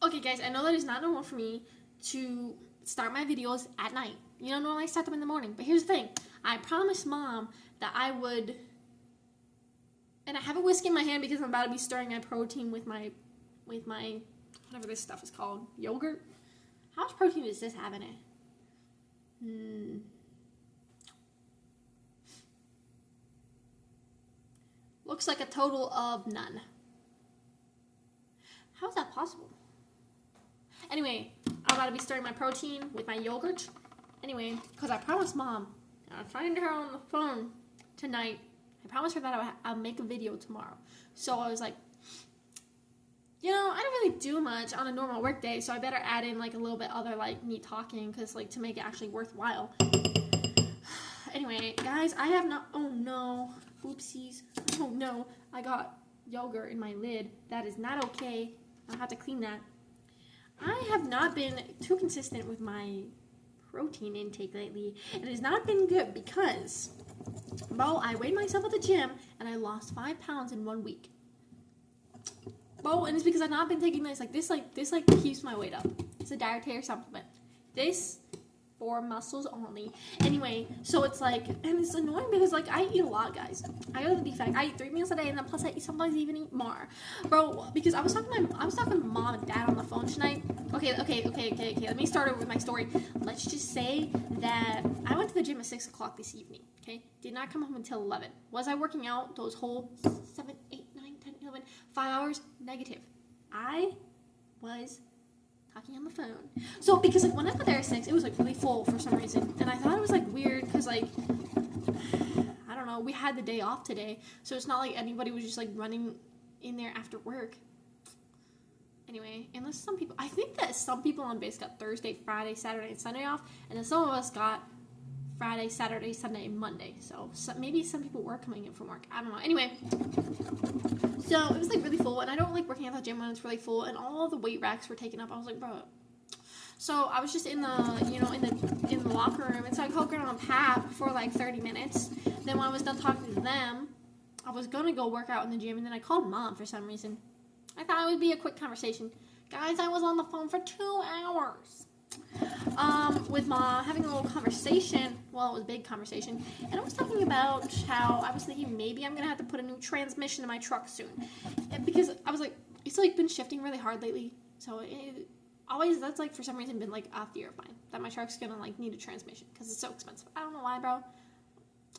Okay, guys, I know that it's not normal for me to start my videos at night. You know, normally I start them in the morning. But here's the thing. I promised Mom that I would... And I have a whisk in my hand because I'm about to be stirring my protein with my whatever this stuff is called. Yogurt? How much protein does this have in it? Looks like a total of none. How is that possible? Anyway, I'm about to be stirring my protein with my yogurt. Anyway, because I promised Mom, and I'm talking to her on the phone tonight. I promised her that I'll make a video tomorrow. So I was like, you know, I don't really do much on a normal work day, so I better add in like a little bit other like me talking, because like to make it actually worthwhile. Anyway, guys, I have not, oh no, oopsies. Oh no, I got yogurt in my lid. That is not okay. I'll have to clean that. I have not been too consistent with my protein intake lately. And it has not been good because, well, I weighed myself at the gym and I lost 5 pounds in 1 week. Well, and it's because I've not been taking this. This keeps my weight up. It's a dietary supplement. This for muscles only. Anyway, so it's like, and it's annoying because like I eat a lot, guys. I go to the defect. I eat 3 meals a day, and then plus I sometimes even eat more, bro. Because I was talking to Mom and Dad on the phone tonight. Okay. Let me start over with my story. Let's just say that I went to the gym at 6 o'clock this evening. Okay, did not come home until 11. Was I working out those whole 7, 8, 9, 10, 11, 5 hours? Negative. I was talking on the phone. So, because like when I got there at 6, it was like really full for some reason. And I thought it was like weird because like, I don't know, we had the day off today. So it's not like anybody was just like running in there after work. Anyway, unless some people, I think that some people on base got Thursday, Friday, Saturday, and Sunday off. And then some of us got Friday, Saturday, Sunday, and Monday. So maybe some people were coming in from work. I don't know. Anyway, so it was like really full, and I don't like working at the gym when it's really full, and all the weight racks were taken up. I was like, bro. So I was just in the, you know, in the locker room, and so I called Grandma and Pat for like 30 minutes. Then when I was done talking to them, I was gonna go work out in the gym, and then I called Mom for some reason. I thought it would be a quick conversation. Guys, I was on the phone for 2 hours. With Mom, having a little conversation. Well, it was a big conversation. And I was talking about how I was thinking maybe I'm going to have to put a new transmission in my truck soon. Because I was like, it's like been shifting really hard lately. So that's like for some reason been like a fear of mine. That my truck's going to like need a transmission. Because it's so expensive. I don't know why, bro.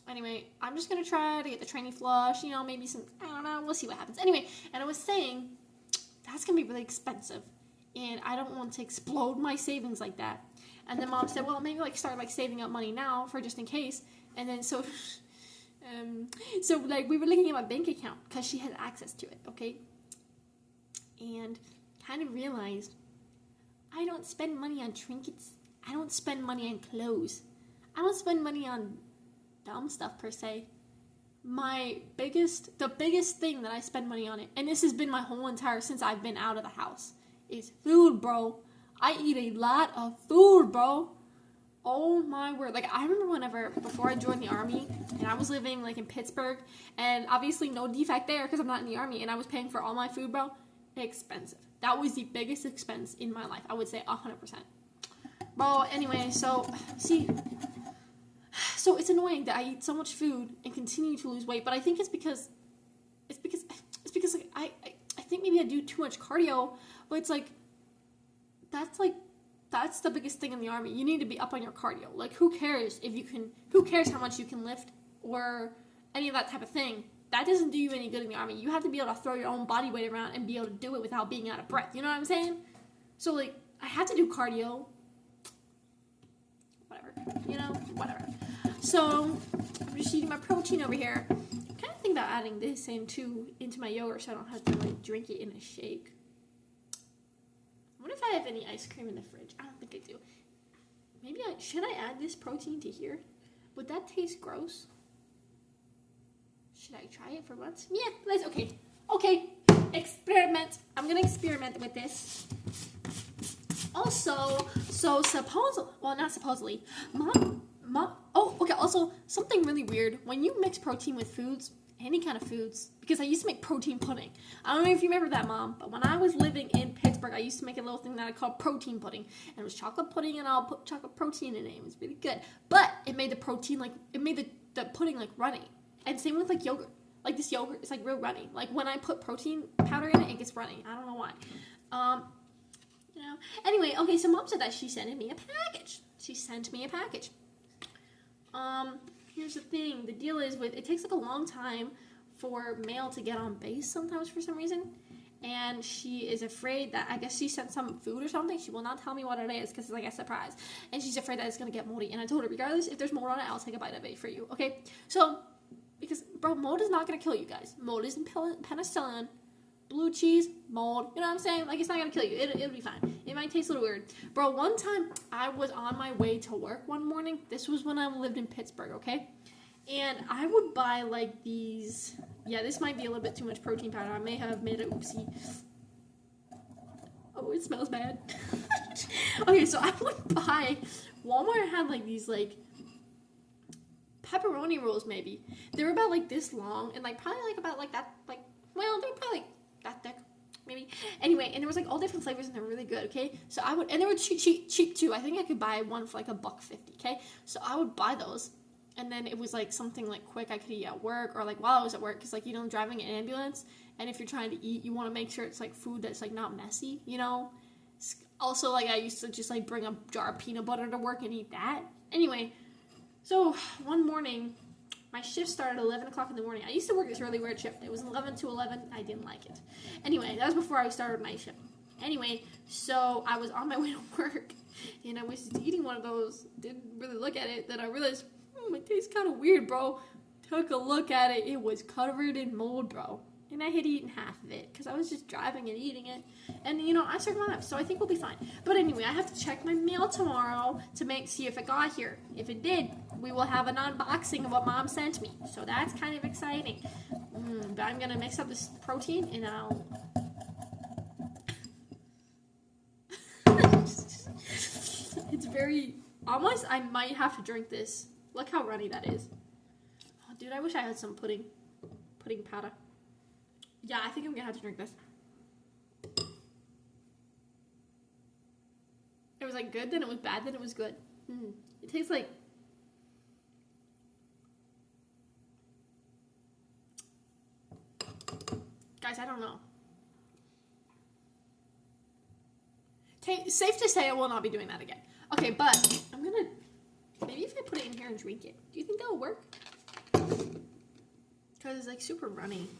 Anyway, I'm just going to try to get the tranny flush. You know, maybe some, I don't know. We'll see what happens. Anyway, and I was saying, that's going to be really expensive. And I don't want to explode my savings like that. And then Mom said, well, maybe like start like saving up money now for just in case. And then so like we were looking at my bank account because she had access to it, okay? And kind of realized I don't spend money on trinkets. I don't spend money on clothes. I don't spend money on dumb stuff per se. The biggest thing that I spend money on it, and this has been my whole entire since I've been out of the house, is food, bro. I eat a lot of food, bro. Oh my word. Like, I remember before I joined the Army, and I was living, like, in Pittsburgh, and obviously no defect there because I'm not in the Army, and I was paying for all my food, bro. Expensive. That was the biggest expense in my life. I would say 100%. Bro, anyway, so, see, so it's annoying that I eat so much food and continue to lose weight, but I think it's because like, I think maybe I do too much cardio, but it's like, that's the biggest thing in the Army. You need to be up on your cardio. Like, who cares how much you can lift or any of that type of thing. That doesn't do you any good in the Army. You have to be able to throw your own body weight around and be able to do it without being out of breath. You know what I'm saying? So, like, I had to do cardio. Whatever. So, I'm just eating my protein over here. I'm kind of thinking about adding this into my yogurt so I don't have to, like, drink it in a shake. I wonder if I have any ice cream in the fridge. I don't think I do. Maybe should I add this protein to here? Would that taste gross? Should I try it for once? Yeah, okay. Experiment. I'm gonna experiment with this. Also, not supposedly. Mom. Oh, okay. Also, something really weird. When you mix protein with foods, any kind of foods because I used to make protein pudding. I don't know if you remember that, Mom, but when I was living in Pittsburgh, I used to make a little thing that I called protein pudding. And it was chocolate pudding, and I'll put chocolate protein in it. It was really good. But it made the protein, like, it made the pudding, like, runny. And same with, like, yogurt. Like, this yogurt is, like, real runny. Like, when I put protein powder in it, it gets runny. I don't know why. You know. Anyway, okay, so Mom said that she sent me a package. She sent me a package. Here's the thing. The deal is it takes like a long time for mail to get on base sometimes for some reason. And she is afraid that, I guess she sent some food or something. She will not tell me what it is because it's like a surprise. And she's afraid that it's going to get moldy. And I told her, regardless, if there's mold on it, I'll take a bite of it for you, okay? So, because, bro, mold is not going to kill you guys. Mold isn't penicillin. Blue cheese, mold, you know what I'm saying? Like, it's not going to kill you. It'll be fine. It might taste a little weird. Bro, one time, I was on my way to work one morning. This was when I lived in Pittsburgh, okay? And I would buy, like, these... Yeah, this might be a little bit too much protein powder. I may have made an oopsie. Oh, it smells bad. Okay, so I would buy... Walmart had, like, these, like... pepperoni rolls, maybe. They were about, like, this long. And, like, probably, like, about, like, that, like... Well, they were probably, like, that thick, maybe. Anyway, and there was like all different flavors and they were really good, okay? So I would, and they were cheap too. I think I could buy one for like $1.50, okay? So I would buy those, and then it was like something like quick I could eat at work or like while I was at work, because like, you know, I'm driving an ambulance, and if you're trying to eat, you want to make sure it's like food that's like not messy, you know? Also, like I used to just like bring a jar of peanut butter to work and eat that. Anyway, so one morning, my shift started at 11 o'clock in the morning. I used to work this really weird shift. It was 11 to 11. I didn't like it. Anyway, that was before I started my shift. Anyway, so I was on my way to work, and I was eating one of those. Didn't really look at it. Then I realized, it tastes kind of weird, bro. Took a look at it. It was covered in mold, bro. And I had eaten half of it because I was just driving and eating it. And, you know, I survived, so I think we'll be fine. But anyway, I have to check my mail tomorrow to see if it got here. If it did, we will have an unboxing of what Mom sent me. So that's kind of exciting. But I'm going to mix up this protein, and I'll... It's very... Almost, I might have to drink this. Look how runny that is. Oh, dude, I wish I had some pudding powder. Yeah, I think I'm gonna have to drink this. It was like good, then it was bad, then it was good. It tastes like... Guys, I don't know. Okay, safe to say I will not be doing that again. Okay, but I'm gonna... Maybe if I put it in here and drink it. Do you think that will work? Because it's like super runny.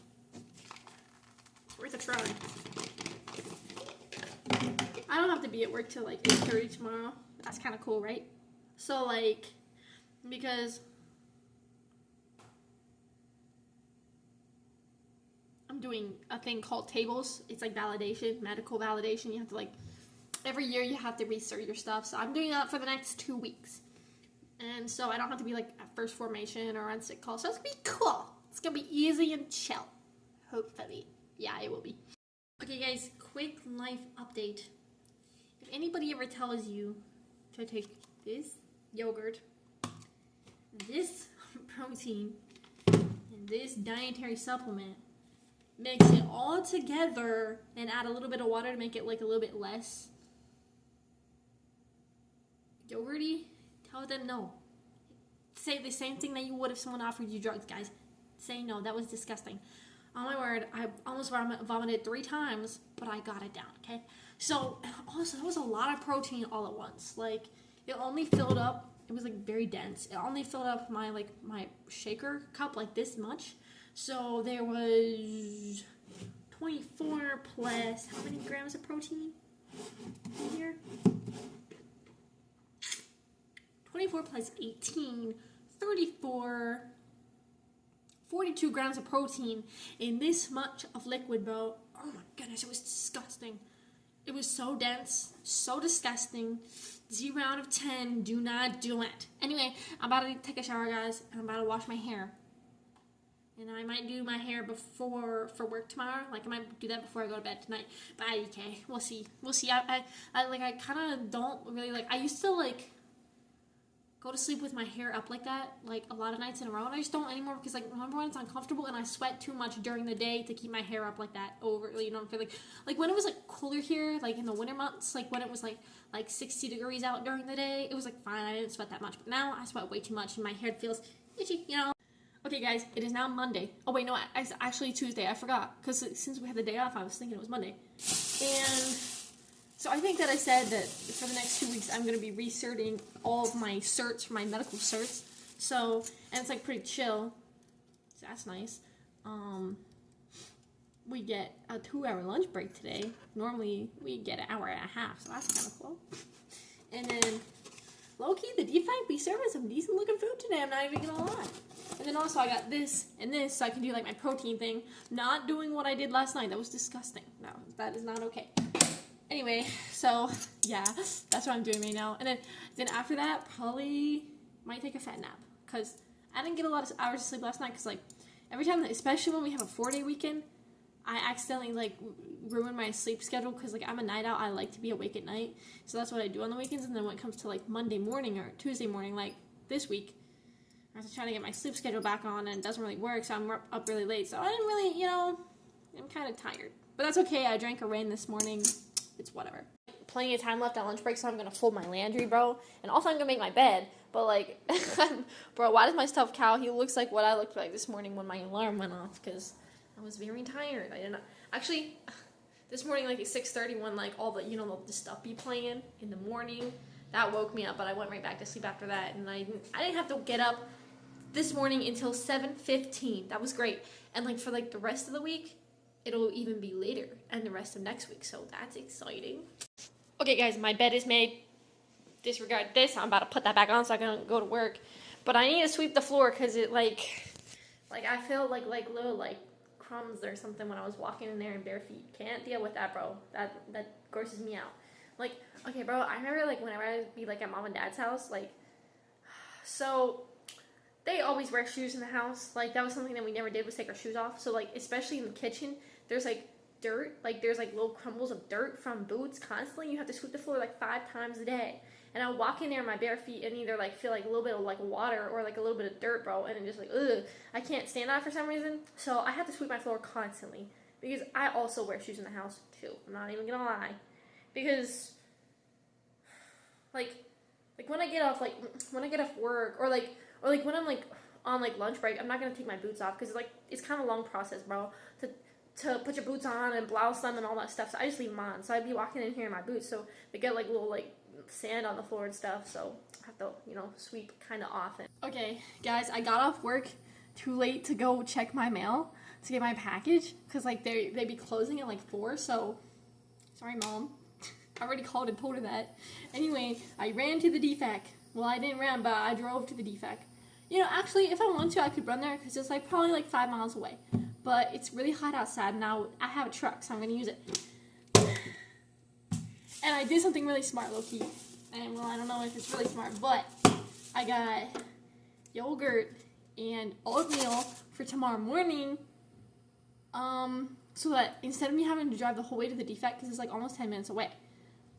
Worth a try. I don't have to be at work till like 8:30 tomorrow. That's kind of cool, right? So like, because I'm doing a thing called tables. It's like validation, medical validation. You have to like, every year you have to recert your stuff. So I'm doing that for the next 2 weeks. And so I don't have to be like at first formation or on sick call. So it's gonna be cool. It's gonna be easy and chill. Hopefully. Yeah, it will be. Okay, guys, quick life update. If anybody ever tells you to take this yogurt, this protein, and this dietary supplement, mix it all together, and add a little bit of water to make it like a little bit less yogurty, tell them no. Say the same thing that you would if someone offered you drugs, guys. Say no. That was disgusting. Oh my word, I almost vomited 3 times, but I got it down, okay? So, also, that was a lot of protein all at once. Like, it only filled up, it was, like, very dense. It only filled up my shaker cup, like, this much. So, there was 24 plus, how many grams of protein in here? 24 plus 18, 34... 42 grams of protein in this much of liquid, bro. Oh my goodness, it was disgusting. It was so dense, so disgusting. 0 out of 10, do not do it. Anyway, I'm about to take a shower, guys, and I'm about to wash my hair. And I might do my hair for work tomorrow. Like, I might do that before I go to bed tonight. But okay, we'll see. We'll see. I kind of don't really, like, I used to, like, go to sleep with my hair up like that, like a lot of nights in a row, and I just don't anymore because like number one, it's uncomfortable, and I sweat too much during the day to keep my hair up like that over, you know, for like when it was like cooler here, like in the winter months, like when it was like 60 degrees out during the day, it was like fine, I didn't sweat that much, but now I sweat way too much and my hair feels itchy, you know. Okay guys, it is now Monday. Oh wait, no, it's actually Tuesday, I forgot, because since we had the day off, I was thinking it was Monday, and so I think that I said that for the next 2 weeks I'm going to be recerting all of my certs for my medical certs. So, and it's like pretty chill. So that's nice. We get a 2-hour lunch break today. Normally we get an hour and a half, so that's kind of cool. And then, low-key, the DFAC be serving some decent looking food today, I'm not even going to lie. And then also I got this and this so I can do like my protein thing. Not doing what I did last night. That was disgusting. No, that is not okay. Anyway, so yeah, that's what I'm doing right now. And then after that, probably might take a fat nap because I didn't get a lot of hours of sleep last night. Because like every time, especially when we have a 4-day weekend, I accidentally like ruin my sleep schedule because like I'm a night owl. I like to be awake at night, so that's what I do on the weekends. And then when it comes to like Monday morning or Tuesday morning, like this week, I was trying to get my sleep schedule back on and it doesn't really work. So I'm up really late. So I didn't really, you know, I'm kind of tired, but that's okay. I drank a rain this morning. It's whatever. Plenty of time left at lunch break, so I'm gonna fold my laundry, bro. And also I'm gonna make my bed. But like, bro, why does my stuffed cow, he looks like what I looked like this morning when my alarm went off, because I was very tired. I didn't, actually, this morning, like at 6:30 when like all the, you know, the stuff be playing in the morning, that woke me up, but I went right back to sleep after that, and I didn't have to get up this morning until 7:15. That was great. And like for like the rest of the week, it'll even be later, and the rest of next week, so that's exciting. Okay, guys, my bed is made. Disregard this. I'm about to put that back on so I can go to work. But I need to sweep the floor because it, like I feel like little, like, crumbs or something when I was walking in there in bare feet. Can't deal with that, bro. That grosses me out. Like, okay, bro, I remember, like, whenever I'd be, like, at mom and dad's house, like, so they always wear shoes in the house. Like, that was something that we never did, was take our shoes off. So, like, especially in the kitchen, there's, like, dirt. Like, there's, like, little crumbles of dirt from boots constantly. You have to sweep the floor, like, 5 times a day. And I would walk in there in my bare feet and either, like, feel, like, a little bit of, like, water or, like, a little bit of dirt, bro. And then just, like, ugh. I can't stand that for some reason. So, I have to sweep my floor constantly. Because I also wear shoes in the house, too. I'm not even gonna lie. Because, like, when I get off, like, when I get off work, or when I'm, like, on, like, lunch break, I'm not gonna take my boots off, because, like, it's kind of a long process, bro, to put your boots on and blouse them and all that stuff, so I just leave them on. So I'd be walking in here in my boots, so they get, like, little, like, sand on the floor and stuff, so I have to, you know, sweep kind of often. Okay, guys, I got off work too late to go check my mail to get my package, because, like, they be closing at, like, 4, so, sorry, Mom. I already called and told her that. Anyway, I ran to the DFAC. Well, I didn't run, but I drove to the DFAC. You know, actually, if I want to, I could run there, because it's, like, probably, like, 5 miles away. But it's really hot outside, and now I have a truck, so I'm going to use it. And I did something really smart, low-key. And, well, I don't know if it's really smart, but I got yogurt and oatmeal for tomorrow morning, so that instead of me having to drive the whole way to the DFAC, because it's, like, almost 10 minutes away,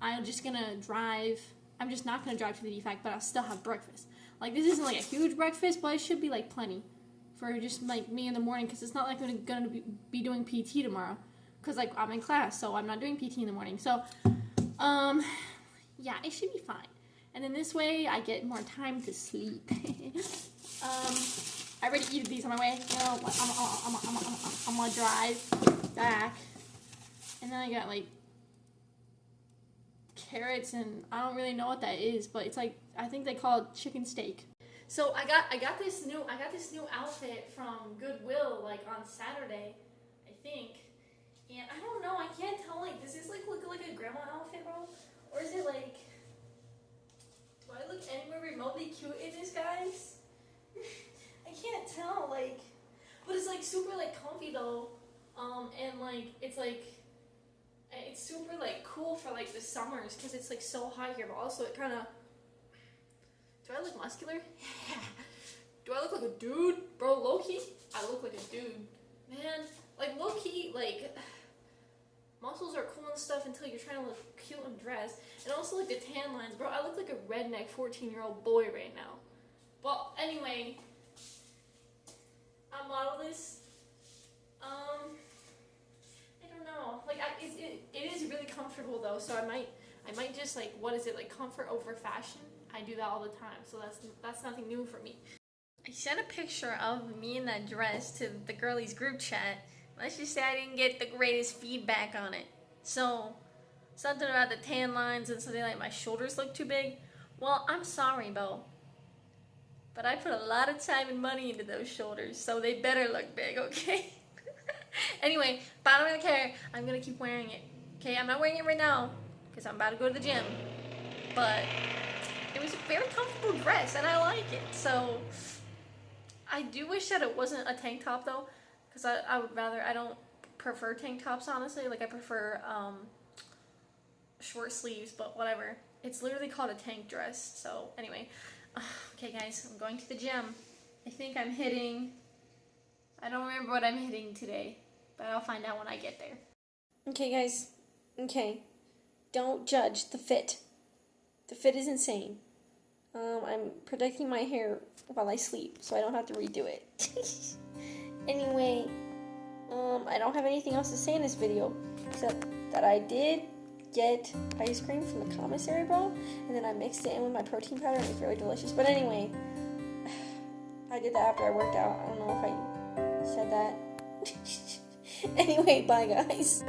I'm just not going to drive to the DFAC, but I'll still have breakfast. Like, this isn't, like, a huge breakfast, but it should be, like, plenty for just, like, me in the morning, because it's not like I'm going to be doing PT tomorrow, because, like, I'm in class, so I'm not doing PT in the morning. So, yeah, it should be fine. And then this way, I get more time to sleep. I already eaten these on my way. You know, I'm going to drive back. And then I got, like, carrots, and I don't really know what that is, but it's like, I think they call it chicken steak. So I got this new outfit from Goodwill, like, on Saturday, I think. And I don't know, I can't tell, like, does this, like, look like a grandma outfit, bro? Or is it, like, do I look anywhere remotely cute in this, guys? I can't tell, like, but it's, like, super, like, comfy, though, and, like, it's super, like, cool for, like, the summers, because it's, like, so hot here, but also it kind of, do I look muscular? Yeah. Do I look like a dude? Bro, low-key, I look like a dude. Man, like, low-key, like, muscles are cool and stuff until you're trying to look cute and dressed. And also like the tan lines, bro. I look like a redneck 14-year-old boy right now. Well, anyway, I model this. I don't know. Like, it is really comfortable though. So I might just like, what is it, like comfort over fashion? I do that all the time. So that's nothing new for me. I sent a picture of me in that dress to the girlies group chat. Let's just say I didn't get the greatest feedback on it. So, something about the tan lines and something like my shoulders look too big. Well, I'm sorry, Bo. But I put a lot of time and money into those shoulders, so they better look big, okay? Anyway, but I don't really care. I'm gonna keep wearing it. Okay, I'm not wearing it right now, because I'm about to go to the gym. But it was a very comfortable dress, and I like it. So, I do wish that it wasn't a tank top, though. Because I don't prefer tank tops, honestly. Like, I prefer short sleeves, but whatever. It's literally called a tank dress. So, anyway. Okay, guys, I'm going to the gym. I think I'm hitting... I don't remember what I'm hitting today, but I'll find out when I get there. Okay, guys. Okay. Don't judge the fit. The fit is insane. I'm protecting my hair while I sleep, so I don't have to redo it. Anyway, I don't have anything else to say in this video, except that I did get ice cream from the commissary, bro, and then I mixed it in with my protein powder, and it's really delicious. But anyway, I did that after I worked out. I don't know if I said that. Anyway, bye, guys.